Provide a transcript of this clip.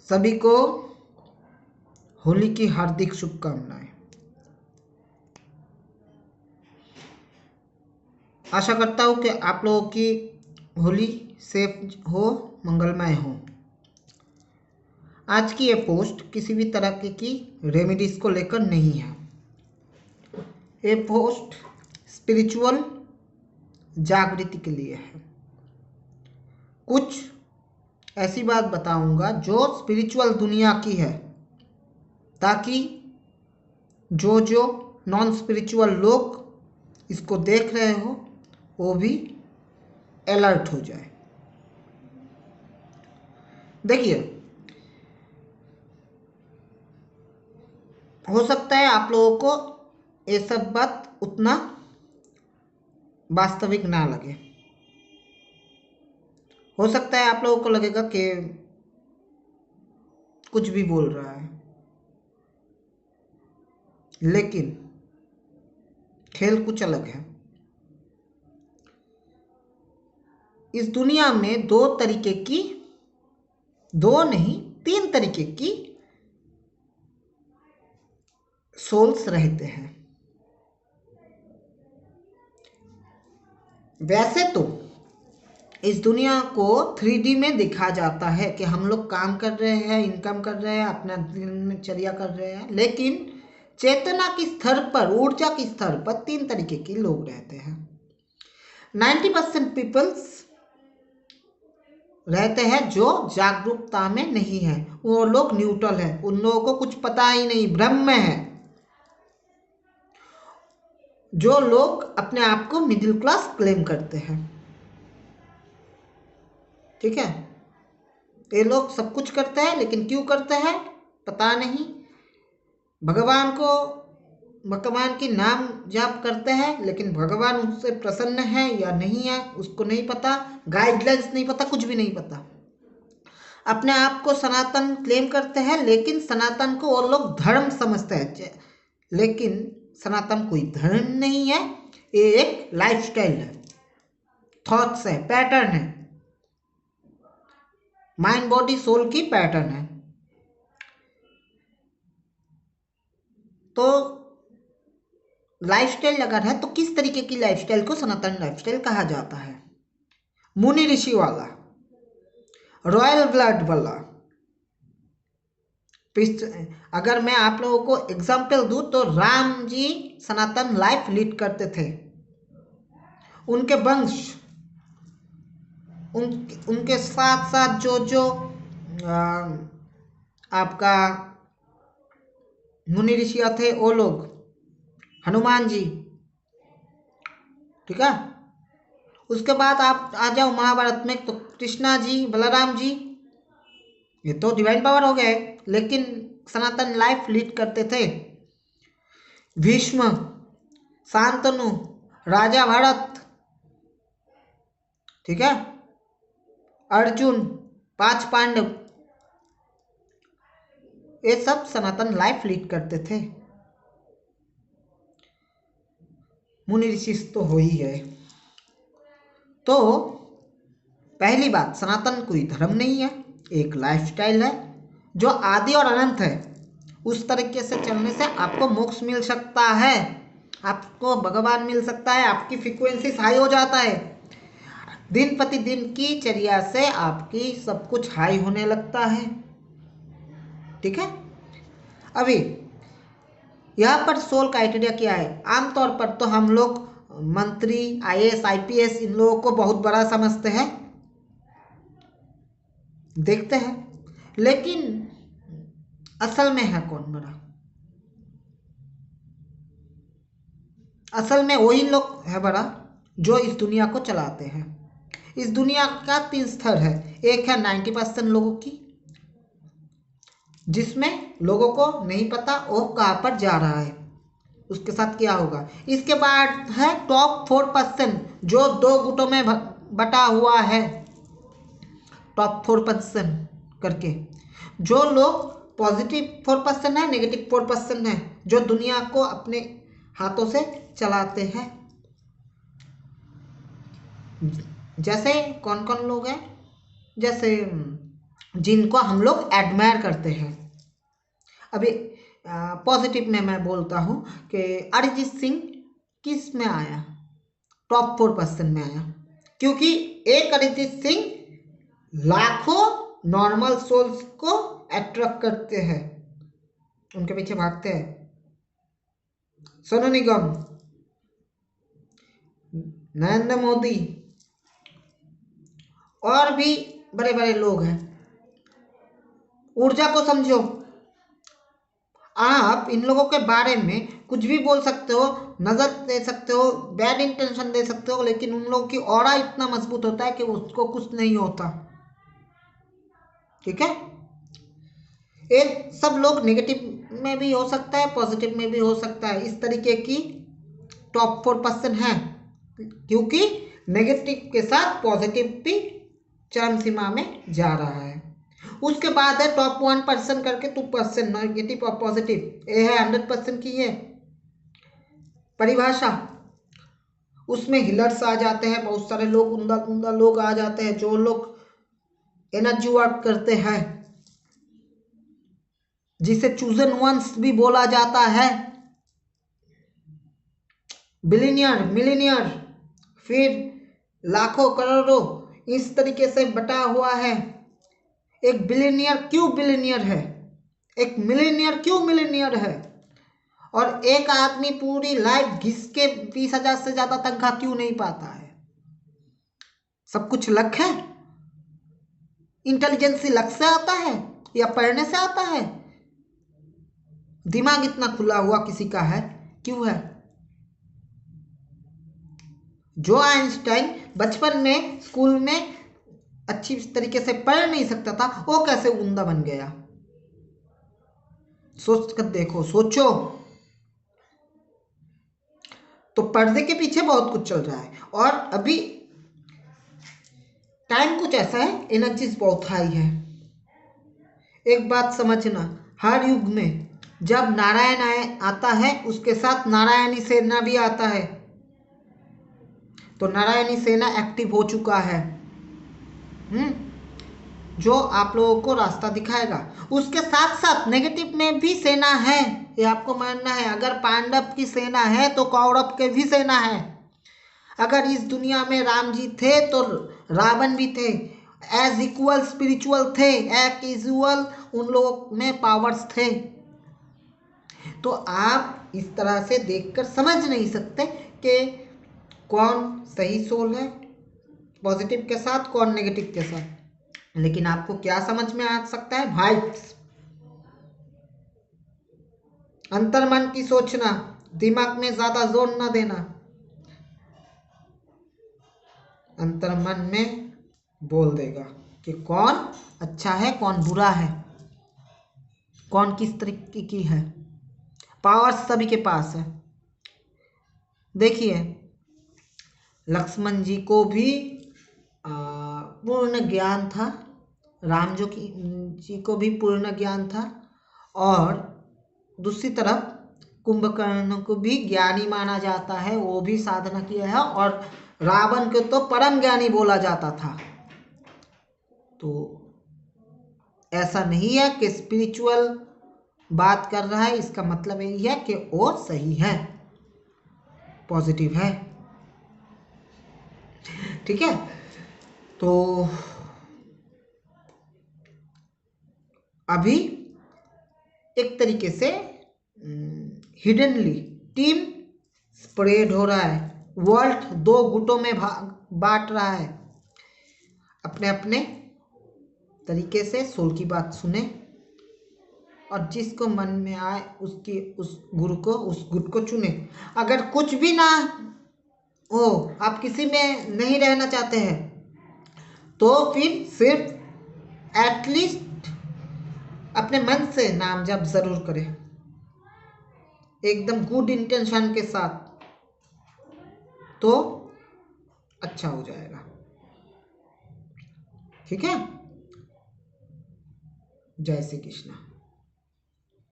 सभी को होली की हार्दिक शुभकामनाएं। आशा करता हूँ कि आप लोगों की होली सेफ हो, मंगलमय हो। आज की ये पोस्ट किसी भी तरह की रेमेडीज को लेकर नहीं है। ये पोस्ट स्पिरिचुअल जागृति के लिए है। कुछ ऐसी बात बताऊंगा जो स्पिरिचुअल दुनिया की है, ताकि जो नॉन स्पिरिचुअल लोग इसको देख रहे हो वो भी अलर्ट हो जाए। देखिए, हो सकता है आप लोगों को ये सब बात उतना वास्तविक ना लगे। हो सकता है आप लोगों को लगेगा कि कुछ भी बोल रहा है, लेकिन खेल कुछ अलग है। इस दुनिया में दो नहीं 3 तरीके की सोल्स रहते हैं। वैसे तो इस दुनिया को 3D में दिखा जाता है कि हम लोग काम कर रहे हैं, इनकम कर रहे हैं, अपना दिनचर्या कर रहे हैं, लेकिन चेतना के स्तर पर, ऊर्जा के स्तर पर 3 तरीके के लोग रहते हैं। 90% पीपल्स रहते हैं जो जागरूकता में नहीं है। वो लोग न्यूट्रल है, उन लोगों को कुछ पता ही नहीं, भ्रम में है। जो लोग अपने आप को मिडिल क्लास क्लेम करते हैं, ठीक है, ये लोग सब कुछ करते हैं, लेकिन क्यों करते हैं पता नहीं। भगवान की नाम जाप करते हैं, लेकिन भगवान उससे प्रसन्न है या नहीं है उसको नहीं पता, गाइडलाइंस नहीं पता, कुछ भी नहीं पता। अपने आप को सनातन क्लेम करते हैं, लेकिन सनातन को वो लोग धर्म समझते हैं, लेकिन सनातन कोई धर्म नहीं है, ये एक लाइफस्टाइल है, थॉट्स है, पैटर्न है, माइंड बॉडी सोल की पैटर्न है। तो लाइफस्टाइल अगर है तो किस तरीके की लाइफस्टाइल को सनातन लाइफस्टाइल कहा जाता है? मुनि ऋषि वाला, रॉयल ब्लड वाला। अगर मैं आप लोगों को एग्जाम्पल दूं तो राम जी सनातन लाइफ लीड करते थे। उनके वंश, उनके साथ साथ जो आपका मुनि ऋषि थे, वो लोग, हनुमान जी, ठीक है। उसके बाद आप आ जाओ महाभारत में, तो कृष्णा जी, बलराम जी, ये तो डिवाइन पावर हो गए, लेकिन सनातन लाइफ लीड करते थे। भीष्म, शांतनु, राजा भरत, ठीक है, अर्जुन, 5 पांडव, ये सब सनातन लाइफ लीड करते थे। मुनि ऋषि तो हो ही गए। तो पहली बात, सनातन कोई धर्म नहीं है, एक लाइफस्टाइल है जो आदि और अनंत है। उस तरीके से चलने से आपको मोक्ष मिल सकता है, आपको भगवान मिल सकता है, आपकी फ्रीक्वेंसी हाई हो जाता है। दिन प्रतिदिन की चर्या से आपकी सब कुछ हाई होने लगता है, ठीक है। अभी यहाँ पर सोल क्राइटेरिया क्या है? आमतौर पर तो हम लोग मंत्री, IAS, IPS, इन लोगों को बहुत बड़ा समझते हैं, देखते हैं, लेकिन असल में है कौन बड़ा? असल में वही लोग है बड़ा जो इस दुनिया को चलाते हैं। इस दुनिया का 3 स्तर है। एक है 90% लोगों की, जिसमें लोगों को नहीं पता वो कहाँ पर जा रहा है, उसके साथ क्या होगा। इसके बाद है टॉप 4%, जो 2 गुटों में बटा हुआ है, टॉप 4% करके। जो लोग पॉजिटिव 4% है, नेगेटिव 4% है, जो दुनिया को अपने हाथों से चलाते हैं। जैसे कौन कौन लोग हैं? जैसे जिनको हम लोग एडमायर करते हैं। अभी पॉजिटिव में मैं बोलता हूँ कि अरिजीत सिंह किस में आया, टॉप 4% में आया, क्योंकि एक अरिजीत सिंह लाखों नॉर्मल सोल्स को अट्रैक्ट करते हैं, उनके पीछे भागते हैं। सोनू निगम, नरेंद्र मोदी और भी बड़े बड़े लोग हैं। ऊर्जा को समझो, आप इन लोगों के बारे में कुछ भी बोल सकते हो, नजर दे सकते हो, बैड इंटेंशन दे सकते हो, लेकिन उन लोगों की ऑरा इतना मजबूत होता है कि उसको कुछ नहीं होता। ठीक है, ये सब लोग नेगेटिव में भी हो सकता है, पॉजिटिव में भी हो सकता है। इस तरीके की टॉप 4% है, क्योंकि नेगेटिव के साथ पॉजिटिव भी चरम सीमा में जा रहा है। उसके बाद है टॉप 1% करके 2% नेगेटिव और पॉजिटिव। ये है 100% की ये परिभाषा। उसमें हिलर्स आ जाते हैं, बहुत सारे लोग, उमदा उमदा लोग आ जाते हैं, जो लोग एनर्जी वर्क करते हैं, जिसे चूजन वंस भी बोला जाता है, बिलियनियर, मिलियनियर, फिर लाखों करोड़ों, इस तरीके से बटा हुआ है। एक बिलियनियर क्यों बिलियनियर है, एक मिलियनियर क्यों मिलियनियर है, और एक आदमी पूरी लाइफ घिस के 20,000 से ज्यादा तनख्वाह क्यों नहीं पाता है? सब कुछ लक है? इंटेलिजेंस लक से आता है या पढ़ने से आता है? दिमाग इतना खुला हुआ किसी का है, क्यों है? जो आइंस्टाइन बचपन में स्कूल में अच्छी तरीके से पढ़ नहीं सकता था, वो कैसे उम्दा बन गया? सोच कर देखो, सोचो। तो पर्दे के पीछे बहुत कुछ चल रहा है, और अभी टाइम कुछ ऐसा है, एनर्जीज बहुत हाई है। एक बात समझना, हर युग में जब नारायण आता है, उसके साथ नारायणी सेना भी आता है। तो नारायणी सेना एक्टिव हो चुका है, जो आप लोगों को रास्ता दिखाएगा। उसके साथ साथ नेगेटिव में भी सेना है, ये आपको मानना है। अगर पांडव की सेना है तो कौरव के भी सेना है। अगर इस दुनिया में राम जी थे तो रावण भी थे, एज इक्वल स्पिरिचुअल थे, एज इक्वल उन लोगों में पावर्स थे। तो आप इस तरह से देखकर समझ नहीं सकते कि कौन सही सोल है पॉजिटिव के साथ, कौन नेगेटिव के साथ। लेकिन आपको क्या समझ में आ सकता है? वाइब्स, अंतर्मन की सोचना, दिमाग में ज्यादा जोर न देना, अंतर्मन में बोल देगा कि कौन अच्छा है, कौन बुरा है, कौन किस तरीके की है। पावर सभी के पास है। देखिए, लक्ष्मण जी को भी पूर्ण ज्ञान था, राम जी को भी पूर्ण ज्ञान था, और दूसरी तरफ कुंभकर्ण को भी ज्ञानी माना जाता है, वो भी साधना किया है, और रावण को तो परम ज्ञानी बोला जाता था। तो ऐसा नहीं है कि स्पिरिचुअल बात कर रहा है, इसका मतलब यही है कि वो सही है, पॉजिटिव है। ठीक है, तो अभी एक तरीके से हिडनली टीम स्प्रेड हो रहा है, वर्ल्ड 2 गुटों में बांट रहा है। अपने अपने तरीके से सोल की बात सुने, और जिसको मन में आए उस गुट को चुने। अगर कुछ भी ना हो, आप किसी में नहीं रहना चाहते हैं, तो फिर सिर्फ एटलीस्ट अपने मन से नाम जप जरूर करें, एकदम गुड इंटेंशन के साथ, तो अच्छा हो जाएगा। ठीक है, जय श्री कृष्ण।